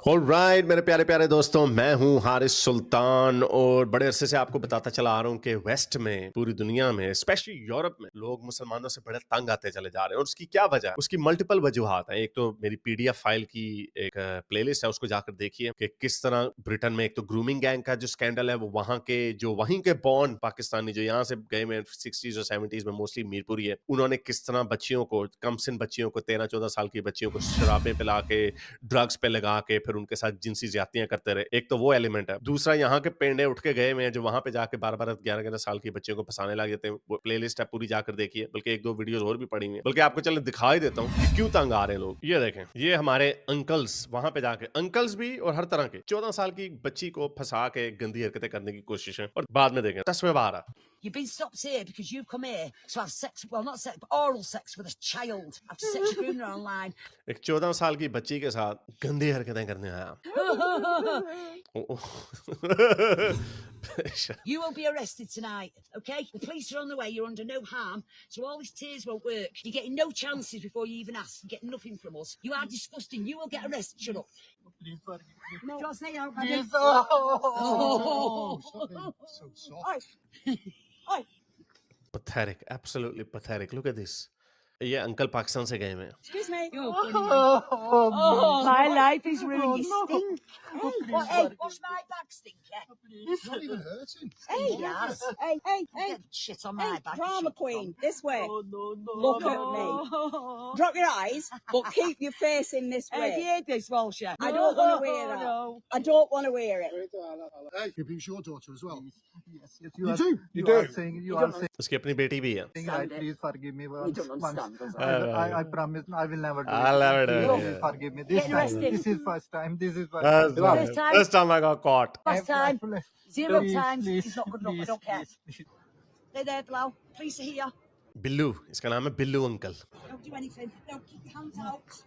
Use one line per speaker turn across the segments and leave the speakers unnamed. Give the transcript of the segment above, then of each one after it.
Alright मेरे प्यारे प्यारे दोस्तों, मैं हूं हारिस सुल्तान और बड़े अरसे से आपको बताता चला आ रहा हूं कि वेस्ट में, पूरी दुनिया में, स्पेशली यूरोप में लोग मुसलमानों से बड़े तंग आते चले जा रहे हैं। और उसकी क्या वजह है? उसकी मल्टीपल वजूहात हैं। एक तो मेरी पीडीएफ फाइल की एक प्लेलिस्ट है, उसको जाकर देखिए कि किस तरह ब्रिटेन में एक तो ग्रूमिंग गैंग का जो स्कैंडल है वो वहां के जो वहीं के बॉर्न पाकिस्तानी जो यहाँ से गए हुए 60s और 70s में, मोस्टली मीरपुरी है, उन्होंने किस तरह बच्चियों को, कमसिन बच्चियों को, 13-14 साल की बच्चियों को शराबें पिला के, ड्रग्स पे लगा के फिर उनके साथ जिनसी ज्यादतियां करते रहे। एक तो वो एलिमेंट है। दूसरा, यहाँ के पेंडे उठ के गए हुए हैं जो वहां पे जाके 12-12 11-11 साल की बच्चियों को फंसाने लग जाते हैं। वो प्लेलिस्ट है, पूरी जाकर देखिए, बल्कि एक दो वीडियोस और भी पड़ी हुई हैं। बल्कि आपको चले दिखा ही देता हूँ कि क्यों तंग आ रहे हैं लोग। ये देखें, ये हमारे अंकल्स वहां पे जाके, अंकल्स भी और हर तरह के, 14 साल की बच्ची को फंसा के गंदी हरकतें करने की कोशिश है। और बाद में देखें तस्वीर बाहर आ।
You've been stopped here because you've come here to have sex, well, not sex, but oral sex with a child after sexual grooming online.
एक 14 साल की बच्ची के साथ गंदी हरकतें करने आया।
You will be arrested tonight, okay? The police are on the way. You're under no harm, so all these tears won't work. You're getting no chances before you even ask. You get nothing from us. You are disgusting. You will get arrested. Shut up.
Please forgive me.
No. Just say out,
Please. So soft.
Oi.
Pathetic, absolutely pathetic. Look at this. ये uncle Pakistan से गए हुए हैं।
Excuse me.
Oh,
My life is ruined. You
no.
stink.
Oh, please
Hey,
forgive
wash my back, stinker.
Please. It's not even hurting.
Hey, yes.
Hey,
Get shit on my back.
drama queen, this way.
Oh, no.
Look at me. Drop your eyes, but keep your face in this
Have you
way.
heard this, Walsher?
I don't want to hear that.
No.
I don't want to hear it.
Hey, it's your daughter as well.
Yes,
You do?
You are saying
You
are
don't
saying
उसकी अपनी बेटी भी है।
right.
Understand it.
Please forgive me
You
once.
don't understand, does
I promise I will never do
I'll
it.
never do it,
Please
yeah.
forgive me. This
Get
time.
arrested.
This is first time. This is first
First
time.
This time.
First time I got caught.
Last time.
Please,
0
please,
times.
please,
It's not good enough. I don't care.
please.
Stay there, Bilal. Police are here.
Billu, इसका नाम है Billu uncle.
Don't do anything. Don't keep your hands out.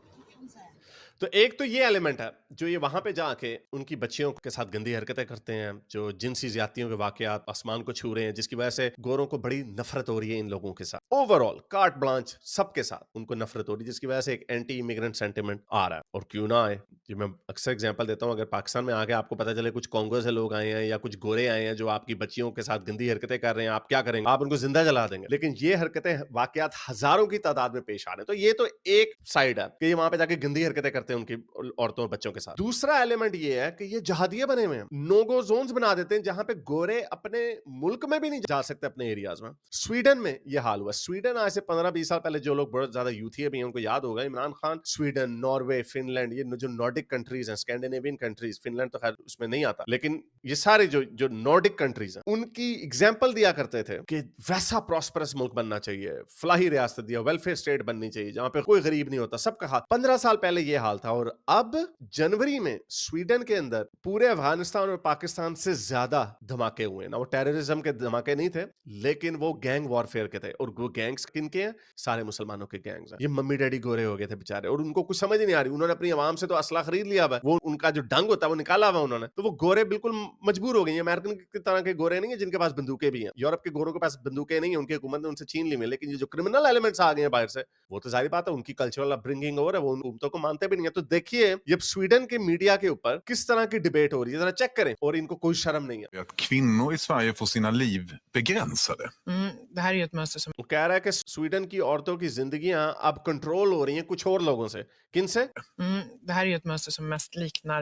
Keep your hands there.
तो एक तो ये element है जो ये वहां पे जाके उनकी बच्चियों के साथ गंदी हरकतें करते हैं, जो जिनसी ज्यादतियों के वाकयात आसमान को छू रहे हैं, जिसकी वजह से गोरों को बड़ी नफरत हो रही है इन लोगों के साथ। ओवरऑल कार्ट ब्लांच सबके साथ उनको नफरत हो रही है, जिसकी वजह से एक एंटी इमिग्रेंट सेंटिमेंट आ रहा है। और क्यों ना आए, ये मैं अक्सर एग्जांपल देता हूं, अगर पाकिस्तान में आके आपको पता चले कुछ कांगो से लोग आए हैं या कुछ गोरे आए हैं जो आपकी बच्चियों के साथ गंदी हरकतें कर रहे हैं, आप क्या करेंगे? आप उनको जिंदा जला देंगे। लेकिन ये हरकतें वाकयात हजारों की तादाद में पेश आ रहे हैं। तो ये तो एक साइड है कि ये वहां पे जाके गंदी हरकतें करते हैं उनकी औरतों और बच्चों के साथ। दूसरा एलिमेंट ये है कि ये जहादिये बने हुए हैं, नो गो जोन्स बना देते हैं जहां पे गोरे अपने मुल्क में भी नहीं जा सकते, अपने एरियाज में। स्वीडन में ये हाल हुआ। स्वीडन आज से 15-20 साल पहले, जो लोग बहुत ज्यादा यूथी भी हैं उनको याद होगा, Imran Khan Sweden, Norway, Finland, ये जो नॉर्डिक कंट्रीज हैं, स्कैंडिनेवियन कंट्रीज, फिनलैंड तो खैर उसमें नहीं आता, लेकिन ये सारे जो नॉर्डिक कंट्रीज हैं उनकी एग्जाम्पल दिया करते थे कि वैसा प्रॉस्परस मुल्क बनना चाहिए, फलाही रियासत दिया, वेलफेयर स्टेट बननी चाहिए जहां पे कोई गरीब नहीं होता, सबका हाथ। 15 साल पहले ये हाल था। और अब जनवरी में स्वीडन के अंदर पूरे अफगानिस्तान और पाकिस्तान से ज्यादा धमाके हुए ना। वो टेररिज्म के धमाके नहीं थे, लेकिन वो गैंग वॉरफेयर के थे। और वो गैंग्स किन के हैं? सारे मुसलमानों के गैंग्स हैं। ये मम्मी डैडी गोरे हो गए थे बेचारे, और उनको कुछ समझ ही नहीं आ रही। उन्होंने अपनी आवाम से तो असला खरीद लिया हुआ है, वो उनका जो डंग होता है वो निकाला हुआ उन्होंने। तो वो गोरे बिल्कुल मजबूर हो गए। अमेरिकन की तरह के गोरे नहीं है जिनके पास बंदूकें भी हैं। यूरोप के गोरों के पास बंदूकें नहीं है, उनकी हुकूमत ने उनसे छीन ली है। लेकिन ये जो क्रिमिनल एलिमेंट्स आ गए हैं बाहर से, वो तो जाहिर बात है उनकी कल्चरल अपब्रिंगिंग और है, वो उन हुकूमतों को मानते भी नहीं है। तो देखिए ये स्वीडन के मीडिया के ऊपर किस तरह की डिबेट हो रही है, जरा चेक करें। और इनको कोई शर्म नहीं है।
Att kvinnor i Sverige får sina liv begränsade.
Det här är ju ett mönster som
वो कह रहा है कि स्वीडन की औरतों की जिंदगियां अब कंट्रोल हो रही हैं कुछ और लोगों से। किन से?
det här är ju ett mönster som mest liknar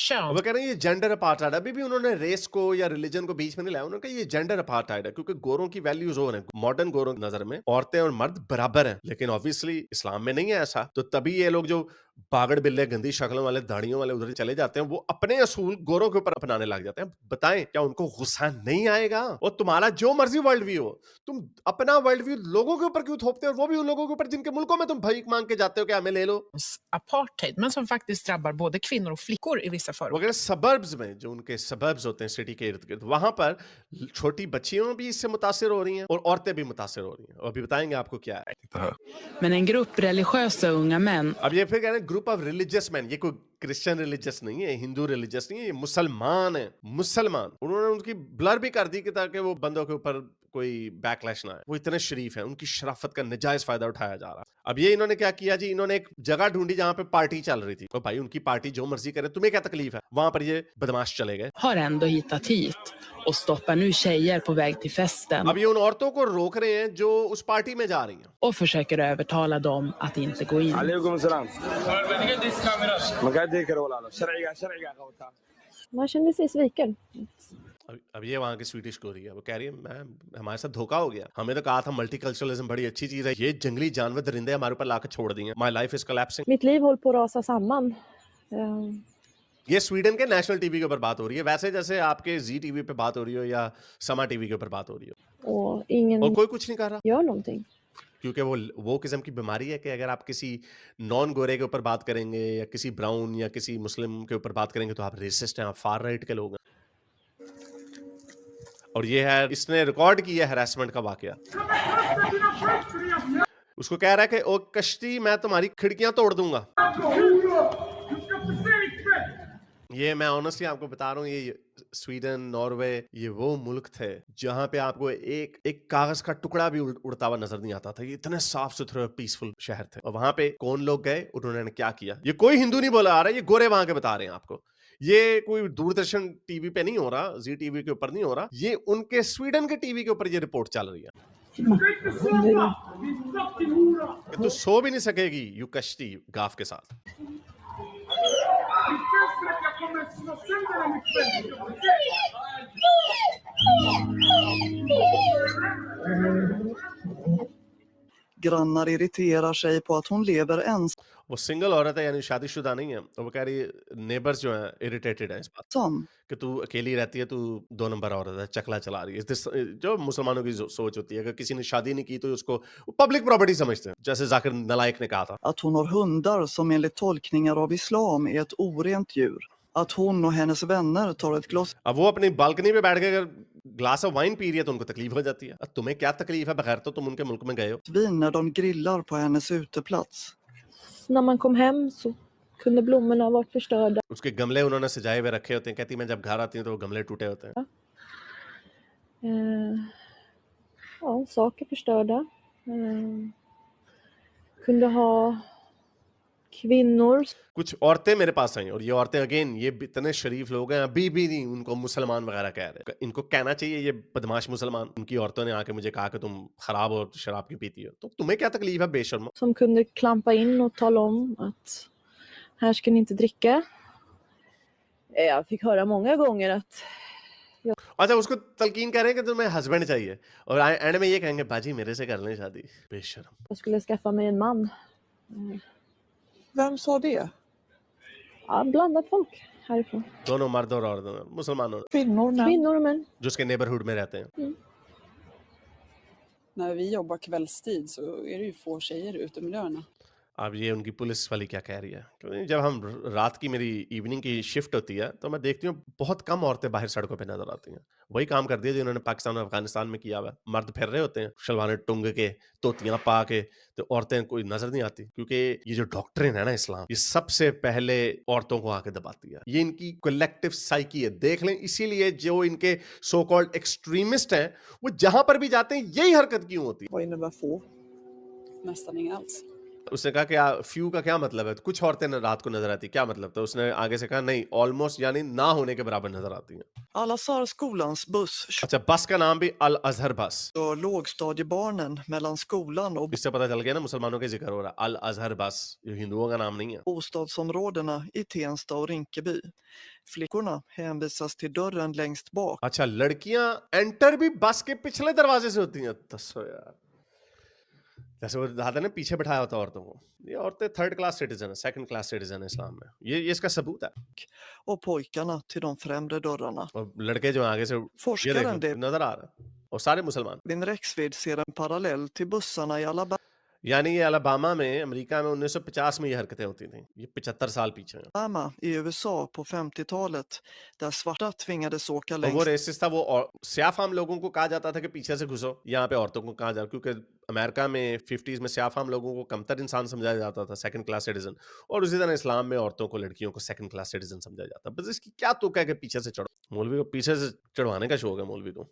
kön.
वो कह रहे हैं ये जेंडर अपार्टाइड। अभी भी उन्होंने रेस को या रिलीजन को बीच में नहीं लाया। उन्होंने कहा ये जेंडर अपार्टाइड है, क्योंकि गोरों की वैल्यूज और हैं। मॉडर्न गोरों की नजर में औरतें और मर्द बराबर हैं, लेकिन ऑब्वियसली इस्लाम में नहीं है ऐसा। तो तभी ये लोग जो बागड़ बिल्ले, गंदी शक्लों वाले, दाढ़ियों वाले उधर चले जाते हैं, वो अपने असूल गोरों के ऊपर अपनाने लग जाते हैं। बताएं क्या उनको गुस्सा नहीं आएगा? और तुम्हारा जो मर्जी वर्ल्ड व्यू हो, तुम अपना वर्ल्ड व्यू लोगों के ऊपर क्यों थोपते हो? और वो भी उन लोगों के ऊपर जिनके मुल्कों में तुम भीख मांग के जाते हो कि हमें ले लो।
Apartheid, men som faktiskt drabbar både kvinnor och flickor i vissa förorter.
वगैरह सबर्ब्स में, जो उनके सबर्ब्स होते हैं सिटी के इर्द गिर्द, वहां पर छोटी बच्चियों भी इससे मुतासिर हो रही हैं और औरतें भी मुतासिर हो रही हैं। और अभी बताएंगे आपको क्या है।
Titta här.
Men en grupp religiösa unga män
अब ये फिर कह रहे हैं ग्रुप ऑफ रिलीजियस मैन। ये कोई क्रिश्चियन रिलीजियस नहीं है, हिंदू रिलीजियस नहीं है, ये मुसलमान है। मुसलमान उन्होंने उनकी ब्लर भी कर दी कि ताकि वो बंदों के ऊपर कोई बैकलैश ना आए। वो इतने शरीफ हैं, उनकी शराफत का नाजायज फायदा उठाया जा रहा है। अब ये इन्होंने क्या किया जी, इन्होंने एक जगह ढूंढी जहां पे पार्टी चल रही थी। तो भाई उनकी पार्टी जो मर्जी करे, तुम्हें क्या तकलीफ है? वहां पर ये बदमाश चले गए।
har ändå hittat hit och stoppar nu tjejer på väg till festen
अब ये उन औरतों को रोक रहे हैं जो उस पार्टी में जा रही हैं।
och försöker övertala dem att inte gå in.
عليكم السلام مقعد ذكر ولا لا شرعي قوتها
Man känner sig sviken.
अब ये वहाँ की स्वीडिश को रही है, वो कह रही है मैं हमारे साथ धोखा हो गया, हमें तो कहा था मल्टीकल्चरलिज्म बड़ी अच्छी चीज है, ये जंगली जानवर दरिंदे हमारे ऊपर लाकर छोड़ दिए, my life is collapsing.
Mitt liv håller på att rasa samman.
ये स्वीडन के नेशनल टीवी के ऊपर बात हो रही है, वैसे जैसे आपके जी टीवी पे बात हो रही हो या समा टीवी के ऊपर बात हो रही हो,
Och ingen
और कोई कुछ नहीं कर रहा,
gör någonting.
क्योंकि वो किस्म की बीमारी है कि अगर आप किसी नॉन गोरे के ऊपर बात करेंगे या किसी ब्राउन या किसी मुस्लिम के ऊपर बात करेंगे तो आप रेसिस्ट हैं, आप फार राइट के लोग हैं। और ये है, इसने रिकॉर्ड किया हैरेसमेंट का वाकया। उसको कह रहा है कि ओ कश्ती मैं तुम्हारी खिड़कियां तोड़ दूंगा। ये मैं ऑनेस्टली आपको बता रहा हूँ, ये स्वीडन, नॉर्वे, ये वो मुल्क थे जहां पे आपको एक कागज का टुकड़ा भी उड़ता हुआ नजर नहीं आता था। ये इतने साफ सुथरे और पीसफुल शहर थे। और वहां पे कौन लोग गए, उन्होंने क्या किया, ये कोई हिंदू नहीं बोला आ रहा है, ये गोरे वहां के बता रहे हैं आपको। ये कोई दूरदर्शन टीवी पे नहीं हो रहा, जी टीवी के ऊपर नहीं हो रहा, ये उनके स्वीडन के टीवी के ऊपर ये रिपोर्ट चल रही है। कि तू सो भी नहीं सकेगी यू कश्ती गाफ के साथ।
Grannar irriterar sig på att hon lever ensam.
वो सिंगल औरत है, यानी शादीशुदा नहीं है, तो वो कह रही है नेबर्स जो हैं इरिटेटेड हैं इस बात कि तू अकेली रहती है, तू 2 नंबर औरत है, चकला चला रही है। जो मुसलमानों की सोच होती है, अगर किसी ने शादी नहीं की तो उसको पब्लिक प्रॉपर्टी समझते हैं, जैसे जाकिर नालायक ने कहा था।
Att hon har hundar som enligt tolkningar av islam är ett orent djur. Att hon och hennes vänner tar ett glas.
अब वो अपनी बालकनी पे बैठ के अगर ग्लास ऑफ वाइन पी रही है तो उनको तकलीफ हो जाती है। अब तुम्हें क्या तकलीफ है, बगैर तो तुम उनके मुल्क में गए हो।
Vin när de grillar på hennes uteplats.
När man kom hem så kunde blommorna ha varit förstörda.
उसके गमले उन्होंने सजाए हुए रखे होते हैं, कहती मैं जब घर आती हूँ तो वो गमले टूटे होते हैं।
Ja, saker förstörda. Kunde ha kvinnor.
कुछ औरतें मेरे पास आई और ये औरतें अगेन ये इतने शरीफ लोग हैं, अभी भी नहीं उनको मुसलमान वगैरह कह रहे। इनको कहना चाहिए ये बदमाश मुसलमान। उनकी औरतों ने आके मुझे कहा कि तुम खराब और शराब की पीती हो, तो तुम्हें क्या तकलीफ है बेशर्मो।
Som kunde klampa in och tala om att här ska ni inte dricka. Jag fick höra många gånger att
अच्छा, उसको तलकीन कह रहे हैं कि तुम्हें हस्बैंड चाहिए और एंड में ये कहेंगे बाजी मेरे से कर लें शादी। बेशर्म।
jag skulle skaffa mig en man.
Vem sa det?
Ja, blandat folk härifrån.
दोनों मर्द और औरतें, मुसलमानों,
Kvinnor och män.
जो उसके नेबरहुड में रहते हैं।
När vi jobbar kvällstid så är det ju få tjejer ute i miljöerna.
अब ये उनकी पुलिस वाली क्या कह रही है, क्योंकि जब हम रात की मेरी इवनिंग की शिफ्ट होती है तो मैं देखती हूँ बहुत कम औरतें बाहर सड़कों पे नजर आती हैं। वही काम कर दिया जो इन्होंने पाकिस्तान और अफगानिस्तान में किया हुआ है। मर्द फिर रहे होते हैं शलवारें टुंग के, तोतियां पा के, तो औरतें कोई नजर नहीं आती, क्योंकि ये जो डॉक्ट्रिन है ना इस्लाम, ये सबसे पहले औरतों को आके दबाती है। ये इनकी कलेक्टिव साइकी है, देख लें। इसीलिए जो इनके सो कॉल्ड एक्सट्रीमिस्ट हैं वो जहां पर भी जाते हैं यही हरकत क्यों होती है।
Vad innebär få? Nästan inga alls.
उसने कहा कि फ्यू का क्या मतलब है, कुछ औरतें रात को नजर आती, क्या मतलब? तो उसने आगे से कहा नहीं, ऑलमोस्ट यानी ना होने के बराबर नजर आती हैं।
Al-Azhar-skolans buss
अच्छा, बस का नाम भी अल अजहर बस,
kör lågstadiebarnen mellan skolan och
इससे पता चल गया ना मुसलमानों के जिक्र हो रहा। अल अजहर बस ये हिंदुओं का नाम नहीं है।
bostadsområdena i Tensta och Rinkeby. Flickorna hänvisas till dörren längst bak.
अच्छा, लड़कियां एंटर भी बस के पिछले दरवाजे से होती हैं। दसो यार, जैसे वो दादा ने पीछे बिठाया होता औरतों को। ये औरतें 3rd क्लास सिटीजन है, 2nd क्लास सिटीजन है इस्लाम में। ये इसका सबूत है।
Och pojkarna till de främre dörrarna.
और लड़के जो आगे से, ये
Forskaren
देखो नजर आ रहा है, और सारे मुसलमान।
David Rexvid ser en parallell till bussarna i Alabama.
यानी ये अलाबामा में, अमेरिका में 1950 में ये हरकतें होती थी। ये 75 साल पीछे है।
I USA på 50-talet där svarta tvingades åka
और वो
längst.
रेसिस्ट था, वो स्याफाम लोगों को कहा जाता था कि पीछे से घुसो, यहाँ पे औरतों को कहा जाता, क्योंकि अमेरिका में 50s में स्याफाम लोगों को कमतर इंसान समझाया जाता था, 2nd क्लास सिटीजन, और उसी तरह इस्लाम में औरतों को, लड़कियों को 2nd क्लास सिटीजन समझाया जाता। बस इसकी क्या तुक है कि पीछे से चढ़ो। मौलवी को पीछे से चढ़वाने का शौक है मौलवी को।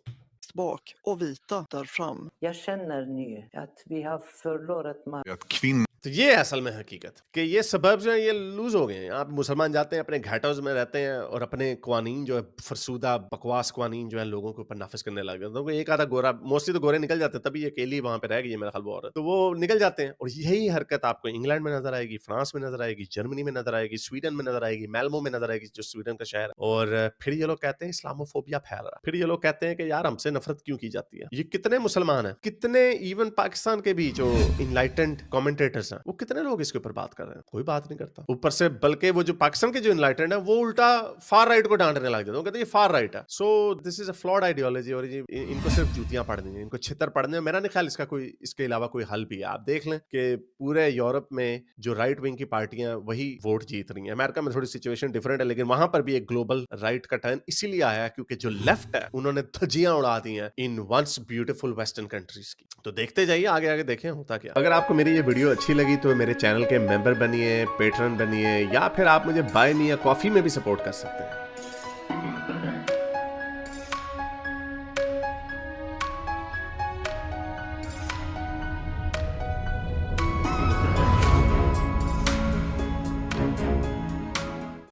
bak och vita där fram.
Jag känner nu att vi har förlorat makt.
Att kvinnor
तो ये है असल में हकीकत कि ये सबब जो है ये लूज हो गए हैं। आप मुसलमान जाते हैं अपने घाटों में रहते हैं और अपने कवानीन जो है फरसूदा बकवास कवानीन जो है लोगों के ऊपर नाफिज करने लग जाते हैं। तो एक आधा गोरा, मोस्टली तो गोरे निकल जाते हैं, तभी अकेली वहां पे रह गई है मेरा ख्याल वो औरत, तो वो निकल जाते हैं। और यही हरकत आपको इंग्लैंड में नजर आएगी, फ्रांस में नजर आएगी, जर्मनी में नजर आएगी, स्वीडन में नजर आएगी, मेलमो में नजर आएगी जो स्वीडन का शहर है। और फिर ये लोग कहते हैं इस्लामोफोबिया फैल रहा है, फिर ये लोग कहते हैं कि यार हमसे नफरत क्यों की जाती है। ये कितने मुसलमान हैं, कितने इवन पाकिस्तान के भी जो इनलाइटेंड कमेंटेटर्स हैं, वो कितने लोग इसके ऊपर बात कर रहे हैं, कोई बात नहीं करता। ऊपर से बल्कि वो जो पाकिस्तान के जो इनलाइटेंड है वो उल्टा फार राइट को डांटने लग जाते हैं, वो कहते हैं ये फार राइट है। So this is a flawed ideology और ये इनको सिर्फ जूतियां पड़नी है, इनको छितर पड़ने हैं। मेरा नहीं ख्याल इसका कोई इसके अलावा कोई हल भी है। आप देख लें कि पूरे यूरोप में जो राइट विंग की पार्टियां वही वोट जीत रही हैं। अमेरिका में थोड़ी सिचुएशन डिफरेंट है, लेकिन वहां पर भी एक ग्लोबल राइट का टर्न इसीलिए आया है क्योंकि जो लेफ्ट है उन्होंने धज्जियां उड़ा दी हैं इन वंस ब्यूटीफुल वेस्टर्न कंट्रीज की। तो देखते जाइए, आगे आगे देखें होता क्या। अगर आपको मेरी ये वीडियो अच्छी लगी तो मेरे चैनल के मेंबर बनिए, पेट्रन बनिए, या फिर आप मुझे बाय मी या कॉफी में भी सपोर्ट कर सकते हैं।